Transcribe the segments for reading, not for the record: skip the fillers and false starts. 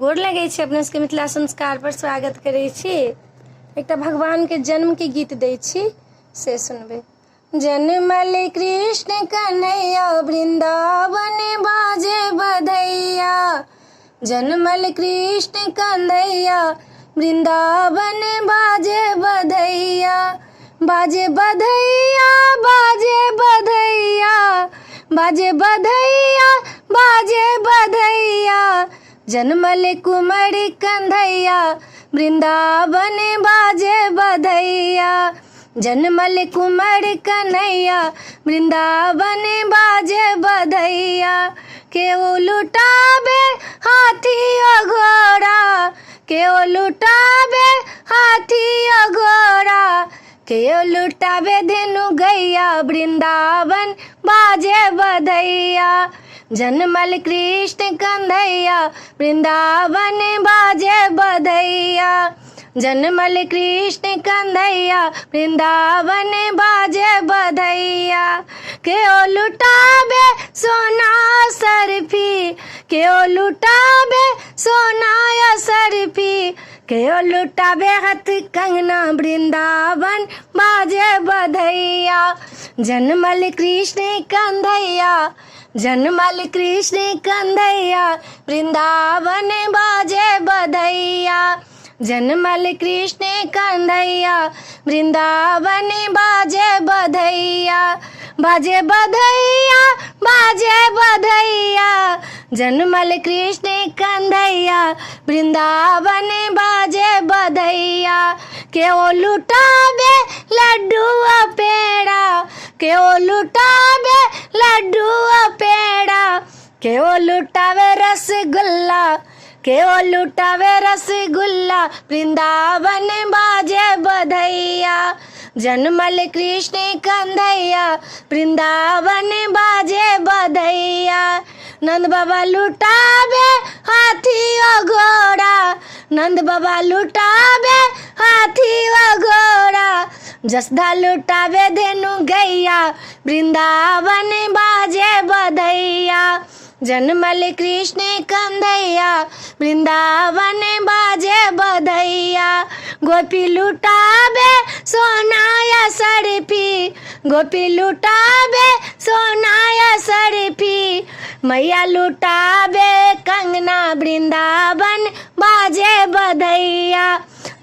गोर लगै छै अपना सबके मिथिला संस्कार पर स्वागत करै छी। एकटा भगवान के जन्म के गीत दै छी से सुनबे। जन्मल कृष्ण कन्हैया वृंदावन बाजे बधैया, जन्मल कृष्ण कन्हैया वृंदावन बाजे बधैया, बाजे बधैया बाजे बधैया, बाजे बधैया बाजे बधैया, जन्मल कुमार कन्हैया वृंदावन बाजे बधैया, जन्मल कुमार कन्हैया वृंदावन बाजे बधैया। केओ लुटाबे हाथी घोड़ा, केओ लुटाबे हाथी घोड़ा, केओ लुटाबे धेनु गैया वृंदावन बाजे बधैया, जन्मल कृष्ण कन्हैया वृंदावन बाजे बधैया, जन्मल कृष्ण कन्हैया वृंदावन बाजे बधैया। केओ लुटाबे सोना सरफी, केओ लुटाबे सोना सरफी, केओ लुटाबे हाथ कंगना वृंदावन बाजे बधैया, जन्मल कृष्ण कन्हैया, जन्मल कृष्ण कन्हैया वृंदावन बाजे बधैया, जन्मल कृष्ण कन्हैया वृंदावन बाजे बधैया, बाजे बधैया बाजे बधैया, जन्मल कृष्ण कन्हैया वृंदावन बाजे बधैया। केओ लुटाबे लड्डू पेड़ा, केओ लुटाबे लड्डू पेड़ा, केओ लुटावे रसगुल्ला, केओ लुटावे रसगुल्ला वृंदावन बाजे बधैया, जन्मल कृष्ण कन्हैया वृंदावन बाजे बधैया। नंद बाबा लुटाबे हाथी घोड़ा, नंद बाबा लुटाबे हाथी घोड़ा, जसदा लुटावे धेनु गैया वृंदावन बाजे बधैया, जन्मल कृष्ण कन्हैया वृंदावन बाजे बधैया। गोपी लुटाबे सोना सरफी, गोपी लुटाबे सोना सरफी, मैया लुटाबे कंगना वृंदावन बाजे बधैया,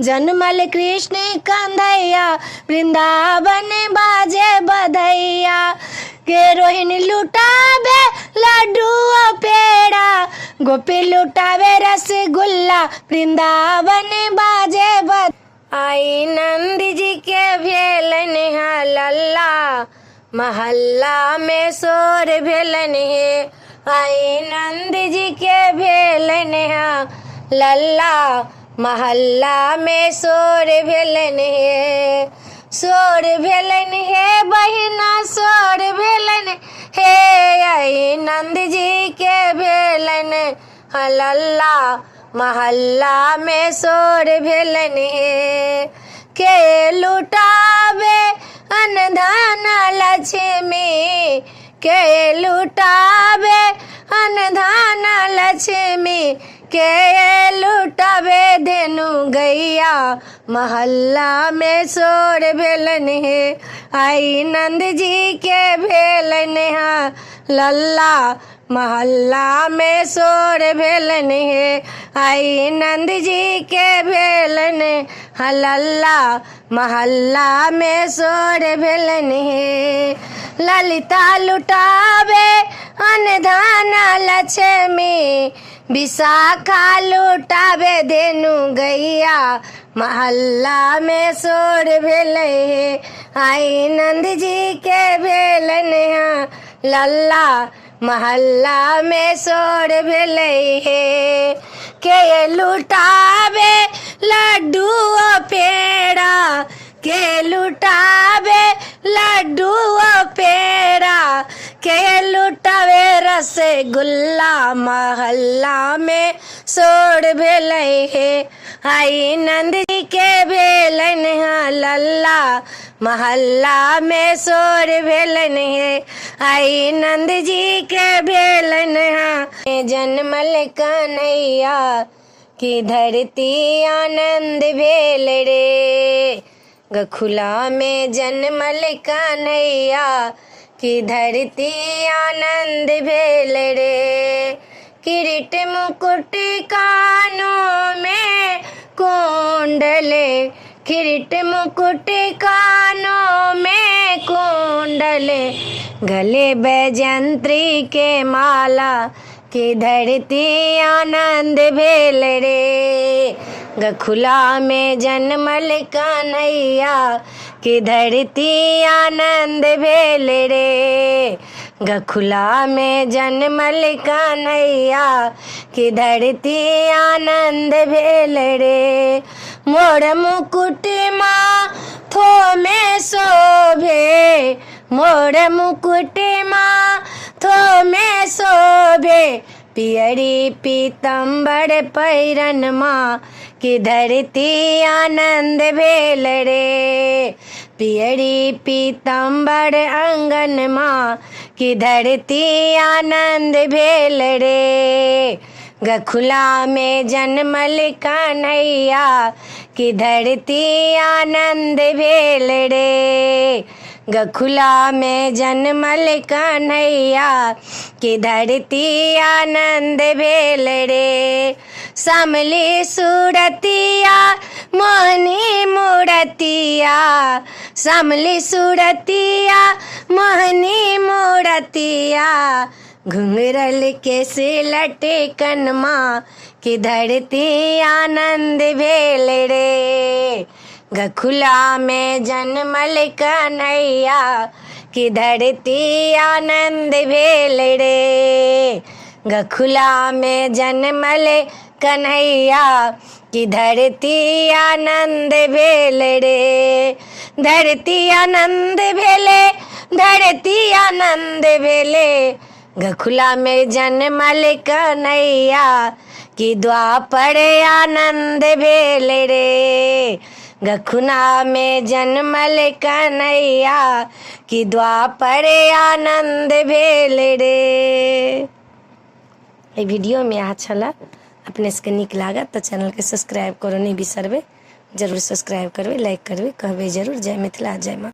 जन्मल कृष्ण कन्हैया वृंदावन बाजे बधैया। के रोहिणी लुटाबे लड्डू पेड़ा, गोपी लुटावे रसगुल्ला वृंदावन बाजे बध। आई नंद जी के भेलन है लल्ला, महल्ला में शोर भेलन है। आई नंद जी के भेलन है लल्ला, महल्ला में शोर भेलन है, शोर भेलन है बहिना शोर भेलन है। आई नंद जी के भेलन है लल्ला, महल्ला में शोर भेलन है। के लुटाबे अनधन लक्ष्मी, के लुटाबे अनधन लक्ष्मी, के लुटाबे धेनु गैया महल्ला में शोर भेलन है। आई नंद जी के भेलन है लल्ला, महल्ला में शोर भेलन है। आई नंद जी के भेलन है लल्ला, महल्ला में शोर भेलन है। ललिता लुटाबे अनधन लक्ष्मी, विशाखा लुटाबे धेनु गैया महल्ला में शोर भेलै है। आई नंद जी के भेलन है लल्ला, महल्ला में शोर भेलै है। के लुटाबे लड्डू पेड़ा, के लुटाबे लड्डू पेड़ा, के लुटावे रसगुल्ला महल्ला में शोर भेलै है। आई नंद जी के भेलन है लल्ला, महल्ला में शोर भेलन है। आई नंद जी के भेलन है। जन्मल कन्हैया कि धरती आनंद भेल रे। गखुला में जन्मल कन्हैया कि धरती आनंद भेल रे। किरीट मुकुट कानों में कुंडले, किरीट मुकुट कानों में कुंडले, गले बैजंत्री के माला कि धरती आनंद भेल रे। गखुला में जन्मल कन्हैया कि धरती आनंद भेल रे। गखुला में जन्मल कन्हैया कि धरती आनंद भेल रे। मोर मुकुट माथो में शोभे, मोर मुकुट माथो में शोभे, पियरी पीतम्बर पैरन माँ कि धरती आनंद भेल रे। पियरी पीतम्बर अंगन माँ कि धरती आनंद भेल रे। गखुला में जन्मल कन्हैया कि धरती आनंद भेल रे। गखुला में जन्मल कन्हैया कि धरती आनंद भेल रे। समली सूरतिया मोहनी मूरतिया, समली सूरतिया मोहनी मूरतिया, घुंघरल के सिलटे कनमा कि धरती आनंद भेल रे। गखुला में जन्मल कन्हैया कि धरती आनंद भेल रे। गखुला में जन्मल कन्हैया कि धरती आनंद भेल रे। धरती आनंद भेले, धरती आनंद भेले, गखुला में जन्मल कन्हैया कि द्वापर आनंद भेल रे। गखुला में जन्मल कन्हैया कि द्वापर आनंद भेल रे। ये वीडियो में अच्छा ला अपने से निक लागत तो चैनल के सब्सक्राइब करो नहीं बिसरबे, जरूर सब्सक्राइब करबे, लाइक करबे, कहबे जरूर। जय मिथिला, जय माँ।